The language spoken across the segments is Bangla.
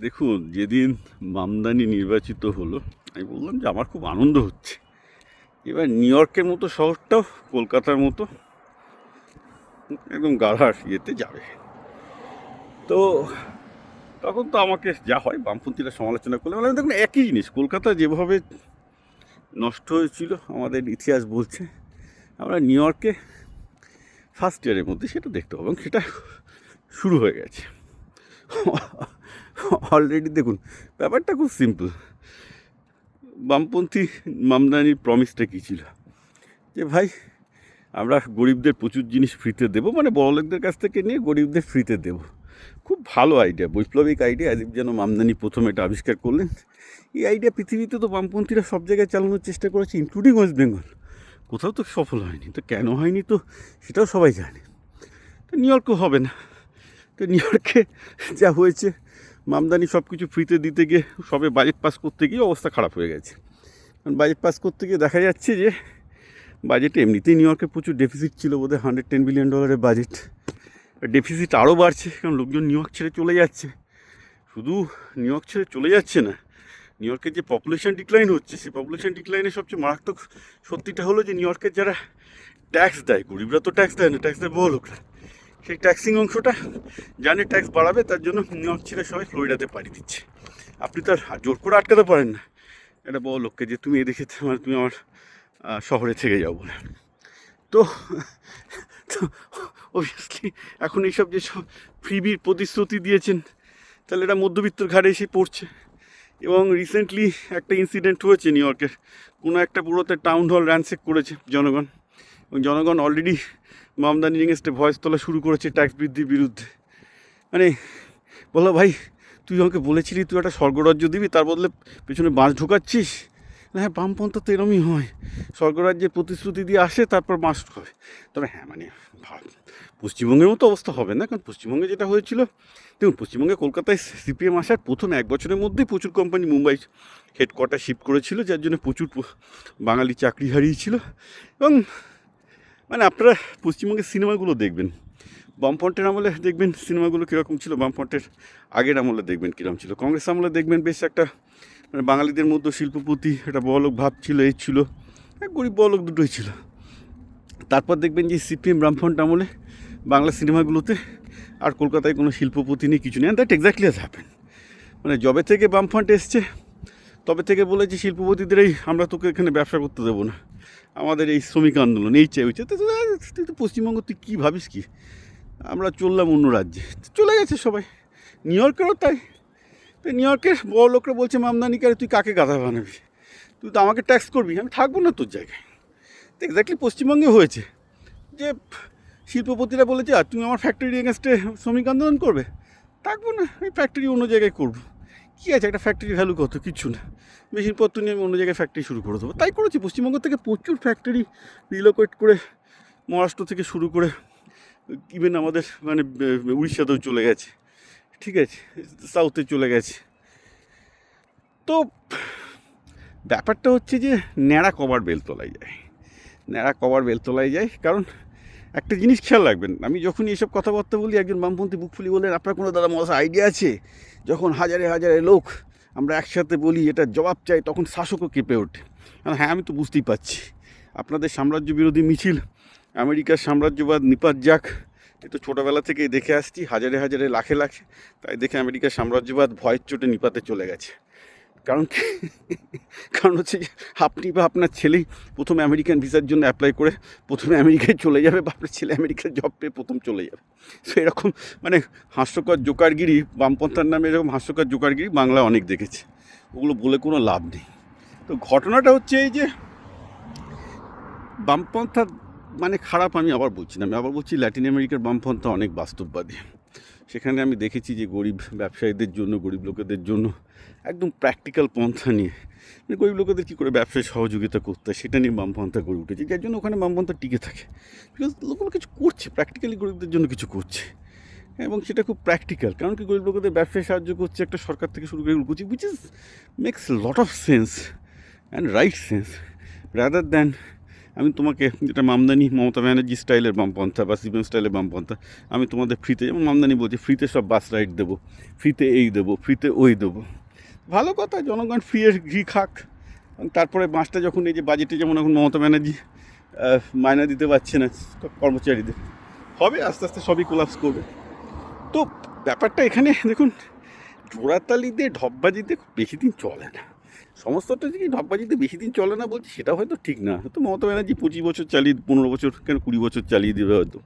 দেখুন, যেদিন মামদানি নির্বাচিত হলো, আমি বললাম যে আমার খুব আনন্দ হচ্ছে। এবার নিউ ইয়র্কের মতো শহরটাও কলকাতার মতো একদম গাধার ইয়েতে যাবে। তো তখন তো আমাকে যা হয় বামপন্থীরা সমালোচনা করলে, বললাম দেখুন একই জিনিস, কলকাতা যেভাবে নষ্ট হয়েছিল আমাদের ইতিহাস বলছে, আমরা নিউ ইয়র্কে ফার্স্ট ইয়ারের মধ্যে সেটা দেখতে হবে, এবং সেটা শুরু হয়ে গেছে অলরেডি। দেখুন, ব্যাপারটা খুব সিম্পল। বামপন্থী মামদানির প্রমিসটা কী ছিল? যে ভাই, আমরা গরিবদের প্রচুর জিনিস ফ্রিতে দেবো, মানে বড়লোকদের কাছ থেকে নিয়ে গরিবদের ফ্রিতে দেবো। খুব ভালো আইডিয়া, বৈপ্লবিক আইডিয়া, যেন মামদানি প্রথম এটা আবিষ্কার করলেন। এই আইডিয়া পৃথিবীতে তো বামপন্থীরা সব জায়গায় চালানোর চেষ্টা করেছে, ইনক্লুডিং ওয়েস্ট বেঙ্গল। কোথাও তো সফল হয়নি। তো কেন হয়নি তো সেটাও সবাই জানে। তো নিউ ইয়র্কও হবে না। তো নিউ ইয়র্কে যা হয়েছে, মামদানি সব কিছু ফ্রিতে দিতে গিয়ে, সবে বাজেট পাস করতে গিয়ে অবস্থা খারাপ হয়ে গেছে। কারণ বাজেট পাস করতে গিয়ে দেখা যাচ্ছে যে বাজেটে এমনিতেই নিউ ইয়র্কে প্রচুর ডেফিসিট ছিল, বোধহয় $110 বিলিয়ন বাজেট। ডেফিসিট আরও বাড়ছে, কারণ লোকজন নিউ ইয়র্ক ছেড়ে চলে যাচ্ছে। শুধু নিউ ইয়র্ক ছেড়ে চলে যাচ্ছে না, নিউ ইয়র্কের যে পপুলেশন ডিক্লাইন হচ্ছে, সেই পপুলেশন ডিক্লাইনের সবচেয়ে মারাত্মক সত্যিটা হলো যে নিউ ইয়র্কের যারা ট্যাক্স দেয়, গরিবরা তো ট্যাক্স দেয় না, ট্যাক্স দেয় বড় লোকরা। সেই ট্যাক্সিং অংশটা জানে ট্যাক্স বাড়াবে, তার জন্য নিউ ইয়র্ক ছেড়ে সবাই ফ্লোরিডাতে পাড়ি দিচ্ছে। আপনি তার জোর করে আটকাতে পারেন না একটা বড় লোককে, যে তুমি এদিকে মানে তুমি আমার শহরে থেকে যাও বলে। তো অবভিয়াসলি এখন এইসব যেসব ফ্রিবির প্রতিশ্রুতি দিয়েছেন, তাহলে এটা মধ্যবিত্তর ঘাড়ে এসে পড়ছে। এবং রিসেন্টলি একটা ইনসিডেন্ট হয়েছে নিউ ইয়র্কের, কোনো একটা পুরোতে টাউন হল র্যানসেক করেছে জনগণ, এবং জনগণ অলরেডি মামদানি এগেনস্টে ভয়েস তোলা শুরু করেছে ট্যাক্স বৃদ্ধির বিরুদ্ধে। মানে বলো ভাই, তুই আমাকে বলেছিলি তুই একটা স্বর্গরাজ্য দিবি, তার বদলে পেছনে বাঁশ ঢোকাচ্ছিস। হ্যাঁ, বামপন্থা তো এরমই হয়, স্বর্গরাজ্যের প্রতিশ্রুতি দিয়ে আসে, তারপর বাঁশ হবে। তবে হ্যাঁ, মানে পশ্চিমবঙ্গের মতো অবস্থা হবে না, কারণ পশ্চিমবঙ্গে যেটা হয়েছিল, দেখুন পশ্চিমবঙ্গে কলকাতায় সিপিএম আসার প্রথম 1 বছরের মধ্যেই প্রচুর কোম্পানি মুম্বাই হেডকোয়ার্টার শিফট করেছিল, যার জন্য প্রচুর বাঙালি চাকরি হারিয়েছিল। এবং মানে আপনারা পশ্চিমবঙ্গের সিনেমাগুলো দেখবেন, বামফ্রন্টের আমলে দেখবেন সিনেমাগুলো কীরকম ছিল, বামফ্রন্টের আগের আমলে দেখবেন কীরকম ছিল, কংগ্রেস আমলে দেখবেন বেশ একটা মানে বাঙালিদের মধ্যে শিল্পপতি একটা বড়লোক ভাব ছিল, এই ছিল, গরিব বড়লোক দুটোই ছিল। তারপর দেখবেন যে সিপিএম বামফ্রন্ট আমলে বাংলা সিনেমাগুলোতে আর কলকাতায় কোনো শিল্পপতি নেই, কিছু নেই। That exactly has happen. মানে যবে থেকে বামফ্রন্ট এসছে, তবে থেকে বলেছে শিল্পপতিদের আমরা তোকে এখানে ব্যবসা করতে দেবো না, আমাদের এই শ্রমিক আন্দোলন এই চাই, হচ্ছে। তুই তো পশ্চিমবঙ্গ, তুই কী ভাবিস কি, আমরা চললাম অন্য রাজ্যে, চলে গেছে সবাই। নিউ ইয়র্কেরও তাই। তো নিউ ইয়র্কের বড় লোকরা বলছে মামদানিকে, তুই কাকে গাধা বানাবি, তুই তো আমাকে ট্যাক্স করবি, আমি থাকবো না তোর জায়গায়। তো এক্স্যাক্টলি পশ্চিমবঙ্গে হয়েছে যে শিল্পপতিরা বলেছে আর তুমি আমার ফ্যাক্টরি এগেনস্টে শ্রমিক আন্দোলন করবে, থাকবো না, আমি ফ্যাক্টরি অন্য জায়গায় করবো। কী আছে, একটা ফ্যাক্টরির ভ্যালু কত, কিচ্ছু না, মেশিনপত্র নিয়ে আমি অন্য জায়গায় ফ্যাক্টরি শুরু করে দেবো। তাই করেছি, পশ্চিমবঙ্গ থেকে প্রচুর ফ্যাক্টরি রিলোকেট করে মহারাষ্ট্র থেকে শুরু করে ইভেন আমাদের মানে উড়িষ্যাতেও চলে গেছে, ঠিক আছে, সাউথে চলে গেছে। তো ব্যাপারটা হচ্ছে যে ন্যাড়া কবার বেলতলায় যায়, ন্যাড়া কবার বেলতলায় যায়। কারণ একটা জিনিস খেয়াল রাখবেন, আমি যখনই এসব কথাবার্তা বলি, একজন বামপন্থী বুক ফুলি বলেন আপনার কোনো দাদা মশা আইডিয়া আছে? যখন হাজারে হাজারে লোক আমরা একসাথে বলি এটা জবাব চাই, তখন শাসকও কেঁপে ওঠে। হ্যাঁ, আমি তো বুঝতেই পারছি আপনাদের সাম্রাজ্য বিরোধী মিছিল, আমেরিকার সাম্রাজ্যবাদ নিপাত যাক, এ তো ছোটোবেলা থেকেই দেখে আসছি, হাজারে হাজারে লাখে লাখে। তাই দেখে আমেরিকার সাম্রাজ্যবাদ ভয়ের চোটে নিপাতে চলে গেছে। কারণ কি, কারণ হচ্ছে যে আপনি বা আপনার ছেলেই প্রথমে আমেরিকান ভিসার জন্য অ্যাপ্লাই করে প্রথমে আমেরিকায় চলে যাবে, বা আপনার ছেলে আমেরিকার জব পেয়ে প্রথম চলে যাবে। সো এরকম মানে হাস্যকর জোকারগিরি, বামপন্থার নামে এরকম হাস্যকর জোকারগিরি বাংলা অনেক দেখেছে, ওগুলো বলে কোনো লাভ নেই। তো ঘটনাটা হচ্ছে এই যে বামপন্থা মানে খারাপ আমি আবার বলছি না, আমি আবার বলছি ল্যাটিন আমেরিকার বামপন্থা অনেক বাস্তববাদী। সেখানে আমি দেখেছি যে গরিব ব্যবসায়ীদের জন্য, গরিব লোকেদের জন্য একদম প্র্যাকটিক্যাল পন্থা নিয়ে, গরিব লোকেদের কী করে ব্যবসায় সহযোগিতা করতে হয় সেটা নিয়ে বামপন্থা গড়ে উঠেছে, যার জন্য ওখানে বামপন্থা টিকে থাকে। বিকজ লোকগুলো কিছু করছে, প্র্যাকটিক্যালি গরিবদের জন্য কিছু করছে, এবং সেটা খুব প্র্যাকটিক্যাল। কারণ কি, গরিব লোকেদের ব্যবসায় সাহায্য করছে একটা সরকার থেকে শুরু করে করছে, which makes lot of sense and right sense, rather than আমি তোমাকে যেটা মামদানি মমতা ব্যানার্জি স্টাইলের বামপন্থা বা সিপিএম স্টাইলের বামপন্থা, আমি তোমাদের ফ্রিতে, যেমন মামদানি বলছে ফ্রিতে সব বাস রাইড দেবো, ফ্রিতে এই দেবো, ফ্রিতে ওই দেবো। ভালো কথা, জনগণ ফ্রি এর ঘি খাক। তারপরে মাসটা যখন এই যে বাজেটে যেমন এখন মমতা ব্যানার্জি মায়না দিতে পারছে না কর্মচারীদের, হবে আস্তে আস্তে সবই কোলাপস করবে। তো ব্যাপারটা এখানে দেখুন, জোড়াতালিতে ঢপবাজিতে বেশি দিন চলে না। সমস্তটা যে ঢপবাজিতে বেশি দিন চলে না বলছি সেটা হয়তো ঠিক না, হয়তো মমতা ব্যানার্জি 25 বছর চালিয়ে, 15 বছর কেন 20 বছর চালিয়ে দেবে হয়তো।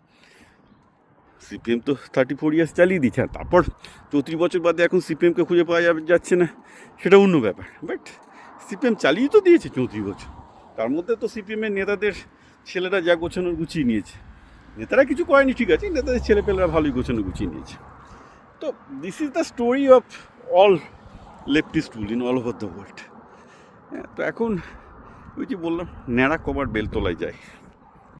সিপিএম তো 34 ইয়ার্স চালিয়ে দিচ্ছে, আর তারপর 34 বছর বাদে এখন সিপিএমকে খুঁজে পাওয়া যাচ্ছে না, সেটা অন্য ব্যাপার। বাট সিপিএম চালিয়ে তো দিয়েছে 34 বছর। তার মধ্যে তো সিপিএমের নেতাদের ছেলেরা যা গোছানোর গুছিয়ে নিয়েছে, নেতারা কিছু করেনি ঠিক আছে, নেতাদের ছেলেপেলেরা ভালোই গোছানো গুছিয়ে নিয়েছে। তো this is the story of all leftist rule in all over the world. তো এখন ওই যে বললাম, ন্যাড়া কবার বেলতলায় যায়।